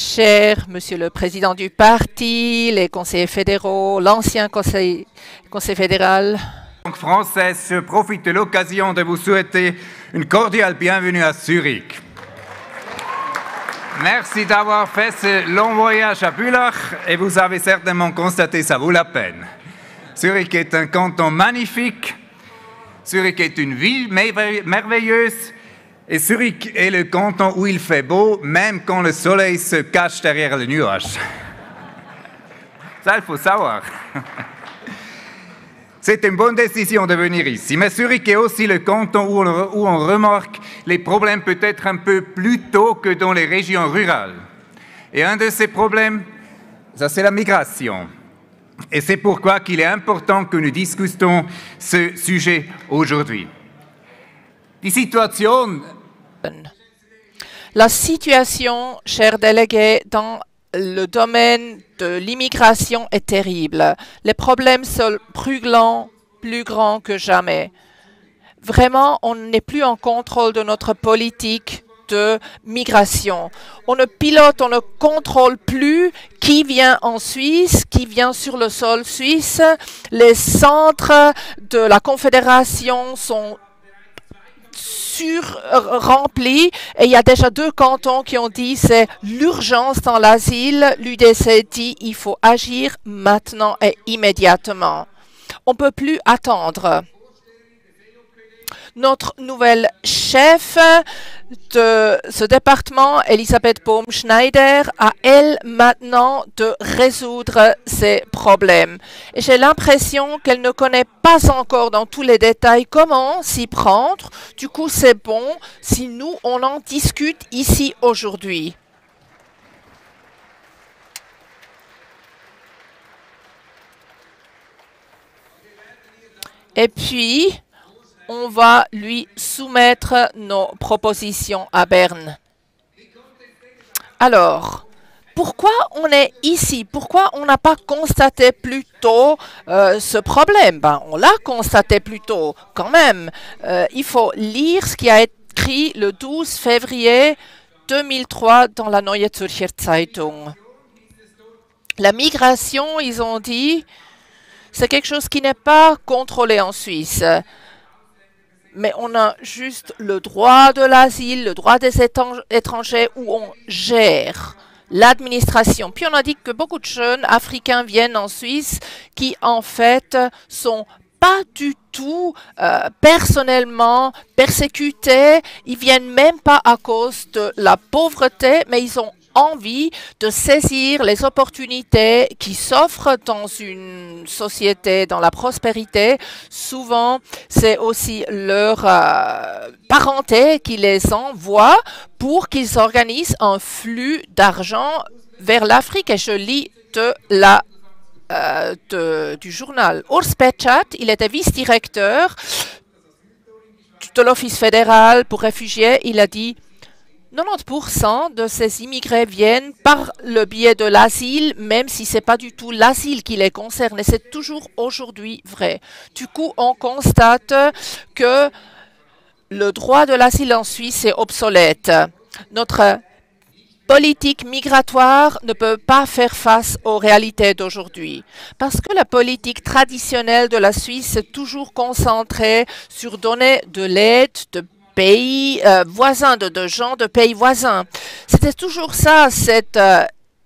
Cher Monsieur le Président du parti, les conseillers fédéraux, l'ancien conseil fédéral. En française, je profite de l'occasion de vous souhaiter une cordiale bienvenue à Zurich. Merci d'avoir fait ce long voyage à Bülach et vous avez certainement constaté, ça vaut la peine. Zurich est un canton magnifique, Zurich est une ville merveilleuse et Zurich est le canton où il fait beau, même quand le soleil se cache derrière le nuage. Ça, il faut savoir. C'est une bonne décision de venir ici, mais Zurich est aussi le canton où on remarque les problèmes peut-être un peu plus tôt que dans les régions rurales. Et un de ces problèmes, ça c'est la migration. Et c'est pourquoi il est important que nous discutions ce sujet aujourd'hui. La situation, chers délégués, dans le domaine de l'immigration est terrible. Les problèmes sont plus grands que jamais. Vraiment, on n'est plus en contrôle de notre politique de migration. On ne pilote, on ne contrôle plus qui vient en Suisse, qui vient sur le sol suisse. Les centres de la Confédération sont remplis et il y a déjà 2 cantons qui ont dit c'est l'urgence dans l'asile. L'UDC dit il faut agir maintenant et immédiatement. On ne peut plus attendre. Notre nouvelle chef de ce département, Elisabeth Baum-Schneider, a elle maintenant de résoudre ces problèmes. Et j'ai l'impression qu'elle ne connaît pas encore dans tous les détails comment s'y prendre. Du coup, c'est bon si nous, on en discute ici aujourd'hui. Et puis, on va lui soumettre nos propositions à Berne. Alors, pourquoi on est ici? Pourquoi on n'a pas constaté plus tôt ce problème? On l'a constaté plus tôt, quand même. Il faut lire ce qui a été écrit le 12 février 2003 dans la Neue Zürcher Zeitung. La migration, ils ont dit, c'est quelque chose qui n'est pas contrôlé en Suisse. Mais on a juste le droit de l'asile, le droit des étrangers où on gère l'administration. Puis on a dit que beaucoup de jeunes africains viennent en Suisse qui en fait sont pas du tout personnellement persécutés. Ils viennent même pas à cause de la pauvreté, mais ils ont envie de saisir les opportunités qui s'offrent dans une société, dans la prospérité. Souvent, c'est aussi leur parenté qui les envoie pour qu'ils organisent un flux d'argent vers l'Afrique. Et je lis du journal. Urs Petschat, il était vice-directeur de l'Office fédéral pour réfugiés. Il a dit 90% de ces immigrés viennent par le biais de l'asile, même si ce n'est pas du tout l'asile qui les concerne. Et c'est toujours aujourd'hui vrai. Du coup, on constate que le droit de l'asile en Suisse est obsolète. Notre politique migratoire ne peut pas faire face aux réalités d'aujourd'hui. Parce que la politique traditionnelle de la Suisse est toujours concentrée sur donner de l'aide, de pays voisins, de gens de pays voisins. C'était toujours ça, cette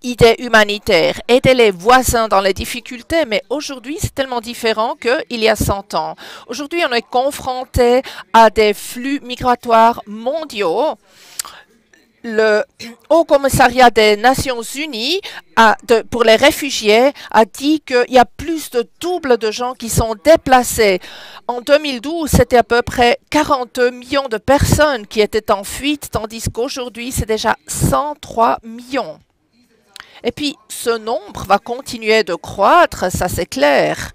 idée humanitaire, aider les voisins dans les difficultés, mais aujourd'hui, c'est tellement différent qu'il y a 100 ans. Aujourd'hui, on est confronté à des flux migratoires mondiaux. Le Haut Commissariat des Nations Unies pour les réfugiés a dit qu'il y a plus de double de gens qui sont déplacés. En 2012, c'était à peu près 42 millions de personnes qui étaient en fuite, tandis qu'aujourd'hui, c'est déjà 103 millions. Et puis, ce nombre va continuer de croître, ça c'est clair.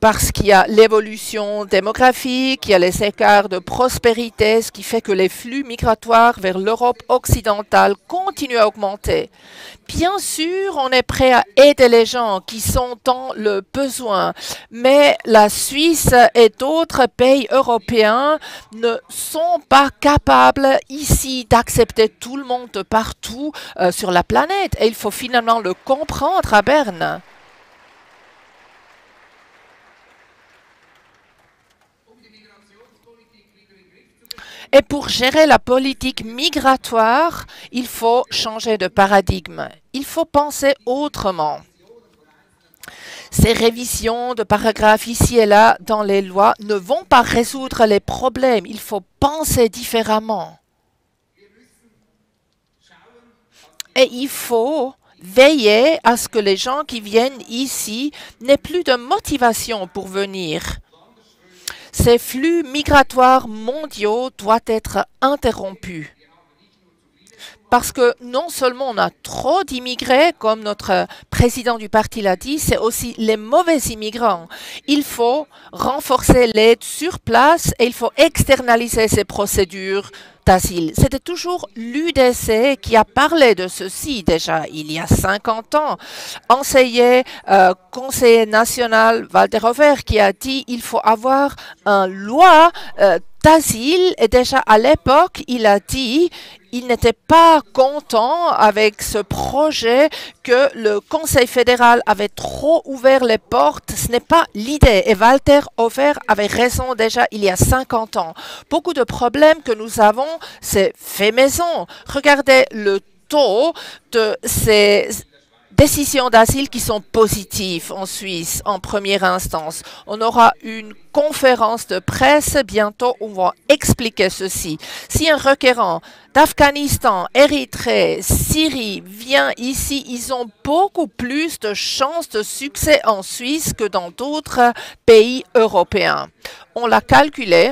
parce qu'il y a l'évolution démographique, il y a les écarts de prospérité, ce qui fait que les flux migratoires vers l'Europe occidentale continuent à augmenter. Bien sûr, on est prêt à aider les gens qui sont dans le besoin, mais la Suisse et d'autres pays européens ne sont pas capables ici d'accepter tout le monde de partout sur la planète. Et il faut finalement le comprendre à Berne. Et pour gérer la politique migratoire, il faut changer de paradigme. Il faut penser autrement. Ces révisions de paragraphes ici et là dans les lois ne vont pas résoudre les problèmes. Il faut penser différemment. Et il faut veiller à ce que les gens qui viennent ici n'aient plus de motivation pour venir. Ces flux migratoires mondiaux doivent être interrompus. Parce que non seulement on a trop d'immigrés, comme notre président du parti l'a dit, c'est aussi les mauvais immigrants. Il faut renforcer l'aide sur place et il faut externaliser ces procédures d'asile. C'était toujours l'UDC qui a parlé de ceci déjà il y a 50 ans. Conseiller national Walter Hofer qui a dit qu'il faut avoir une loi d'asile et déjà à l'époque il a dit il n'était pas content avec ce projet que le Conseil fédéral avait trop ouvert les portes. Ce n'est pas l'idée. Et Walter Hofer avait raison déjà il y a 50 ans. Beaucoup de problèmes que nous avons, c'est fait maison. Regardez le taux de ces décisions d'asile qui sont positives en Suisse en première instance. On aura une conférence de presse bientôt où on va expliquer ceci. Si un requérant d'Afghanistan, Érythrée, Syrie vient ici, ils ont beaucoup plus de chances de succès en Suisse que dans d'autres pays européens. On l'a calculé.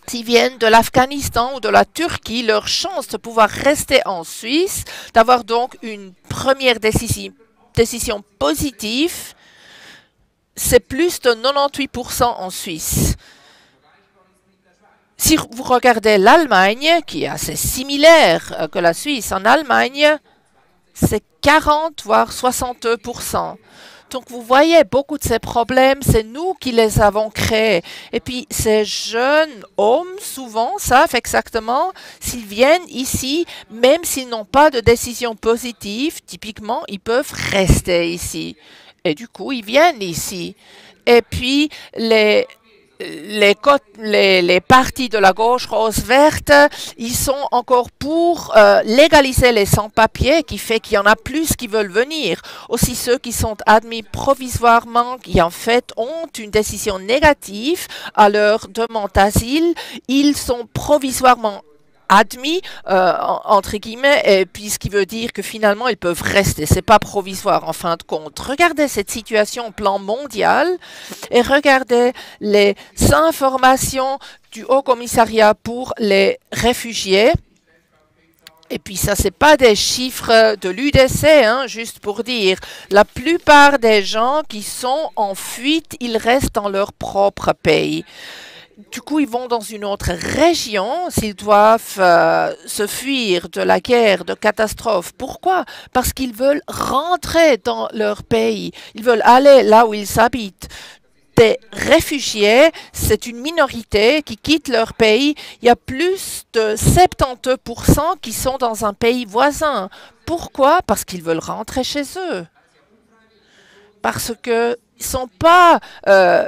S'ils viennent de l'Afghanistan ou de la Turquie, leur chance de pouvoir rester en Suisse, d'avoir donc une première décision positive, c'est plus de 98% en Suisse. Si vous regardez l'Allemagne, qui est assez similaire que la Suisse, en Allemagne, c'est 40 voire 62%. Donc, vous voyez, beaucoup de ces problèmes, c'est nous qui les avons créés. Et puis, ces jeunes hommes, souvent, savent exactement, s'ils viennent ici, même s'ils n'ont pas de décision positive, typiquement, ils peuvent rester ici. Et du coup, ils viennent ici. Et puis, les partis de la gauche rose-verte, ils sont encore pour légaliser les sans-papiers, qui fait qu'il y en a plus qui veulent venir. Aussi ceux qui sont admis provisoirement, qui en fait ont une décision négative à leur demande d'asile, ils sont provisoirement admis, entre guillemets, et puis ce qui veut dire que finalement ils peuvent rester. C'est pas provisoire en fin de compte. Regardez cette situation au plan mondial et regardez les informations du Haut Commissariat pour les réfugiés. Et puis ça, c'est pas des chiffres de l'UDC, hein, juste pour dire. La plupart des gens qui sont en fuite, ils restent dans leur propre pays. Du coup, ils vont dans une autre région s'ils doivent se fuir de la guerre, de catastrophes. Pourquoi? Parce qu'ils veulent rentrer dans leur pays. Ils veulent aller là où ils habitent. Des réfugiés, c'est une minorité qui quitte leur pays. Il y a plus de 72% qui sont dans un pays voisin. Pourquoi? Parce qu'ils veulent rentrer chez eux. Parce qu'ils ne sont pas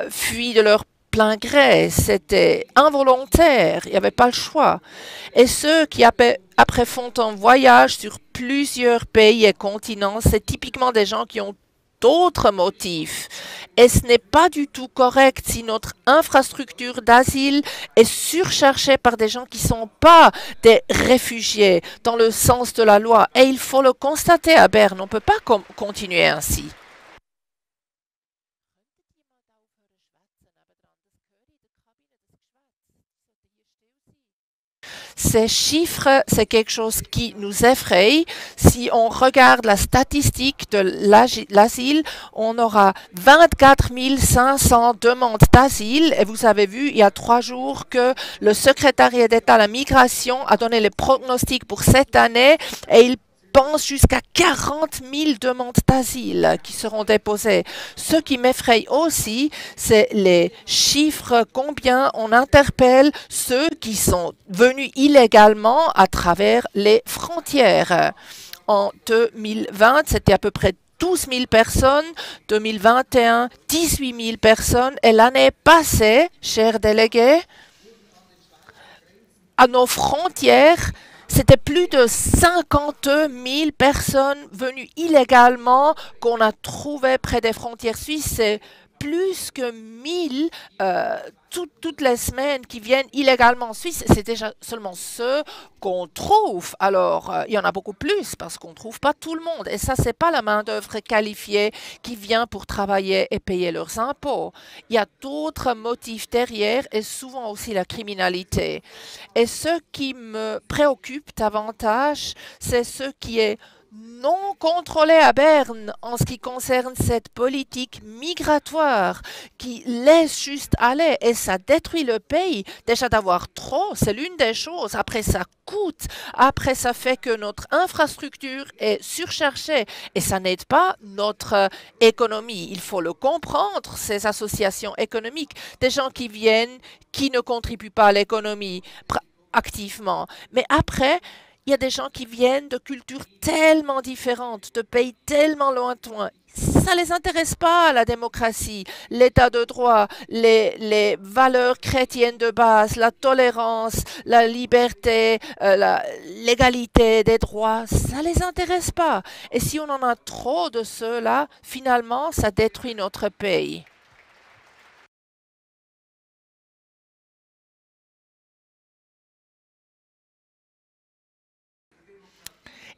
fuis de leur plein gré, c'était involontaire, il n'y avait pas le choix. Et ceux qui après font un voyage sur plusieurs pays et continents, c'est typiquement des gens qui ont d'autres motifs. Et ce n'est pas du tout correct si notre infrastructure d'asile est surchargée par des gens qui ne sont pas des réfugiés dans le sens de la loi. Et il faut le constater à Berne, on ne peut pas continuer ainsi. Ces chiffres, c'est quelque chose qui nous effraie. Si on regarde la statistique de l'asile, on aura 24 500 demandes d'asile. Et vous avez vu, il y a 3 jours, que le secrétariat d'État à la migration a donné les pronostics pour cette année et il pense jusqu'à 40 000 demandes d'asile qui seront déposées. Ce qui m'effraie aussi, c'est les chiffres, combien on interpelle ceux qui sont venus illégalement à travers les frontières. En 2020, c'était à peu près 12 000 personnes, 2021, 18 000 personnes, et l'année passée, chers délégués, à nos frontières, c'était plus de 50 000 personnes venues illégalement qu'on a trouvées près des frontières suisses. C'est plus que 1000 toutes les semaines qui viennent illégalement en Suisse. C'est déjà seulement ceux qu'on trouve. Alors, il y en a beaucoup plus parce qu'on ne trouve pas tout le monde. Et ça, ce n'est pas la main-d'œuvre qualifiée qui vient pour travailler et payer leurs impôts. Il y a d'autres motifs derrière et souvent aussi la criminalité. Et ce qui me préoccupe davantage, c'est ce qui est non contrôlé à Berne en ce qui concerne cette politique migratoire qui laisse juste aller et ça détruit le pays. Déjà d'avoir trop, c'est l'une des choses. Après, ça coûte. Après, ça fait que notre infrastructure est surchargée et ça n'aide pas notre économie. Il faut le comprendre, ces associations économiques. Des gens qui viennent, qui ne contribuent pas à l'économie activement. Mais après, il y a des gens qui viennent de cultures tellement différentes, de pays tellement lointains. Ça ne les intéresse pas, la démocratie, l'état de droit, les valeurs chrétiennes de base, la tolérance, la liberté, l'égalité des droits. Ça ne les intéresse pas. Et si on en a trop de ceux-là, finalement, ça détruit notre pays.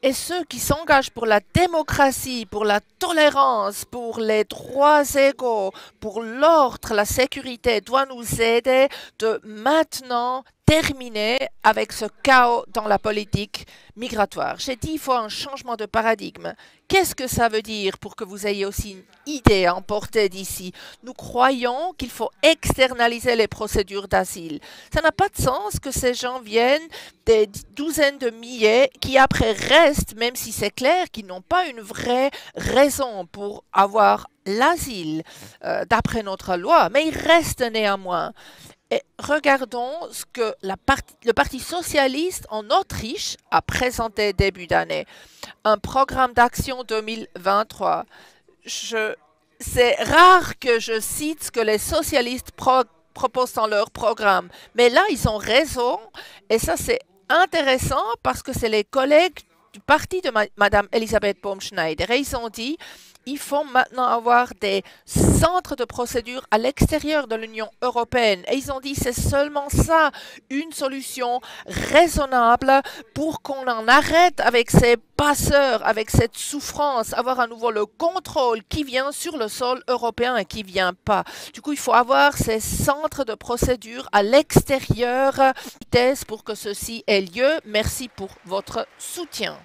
Et ceux qui s'engagent pour la démocratie, pour la tolérance, pour les droits égaux, pour l'ordre, la sécurité, doivent nous aider de maintenant terminer avec ce chaos dans la politique migratoire. J'ai dit qu'il faut un changement de paradigme. Qu'est-ce que ça veut dire pour que vous ayez aussi une idée à emporter d'ici? Nous croyons qu'il faut externaliser les procédures d'asile. Ça n'a pas de sens que ces gens viennent des douzaines de milliers qui après restent, même si c'est clair qu'ils n'ont pas une vraie raison pour avoir l'asile d'après notre loi, mais ils restent néanmoins. Et regardons ce que le Parti socialiste en Autriche a présenté début d'année. Un programme d'action 2023. C'est rare que je cite ce que les socialistes proposent dans leur programme. Mais là, ils ont raison. Et ça, c'est intéressant parce que c'est les collègues du parti de Mme Elisabeth Baumschneider. Et ils ont dit il faut maintenant avoir des centres de procédure à l'extérieur de l'Union européenne. Et ils ont dit c'est seulement ça, une solution raisonnable pour qu'on en arrête avec ces passeurs, avec cette souffrance, avoir à nouveau le contrôle qui vient sur le sol européen et qui ne vient pas. Du coup, il faut avoir ces centres de procédure à l'extérieur pour que ceci ait lieu. Merci pour votre soutien.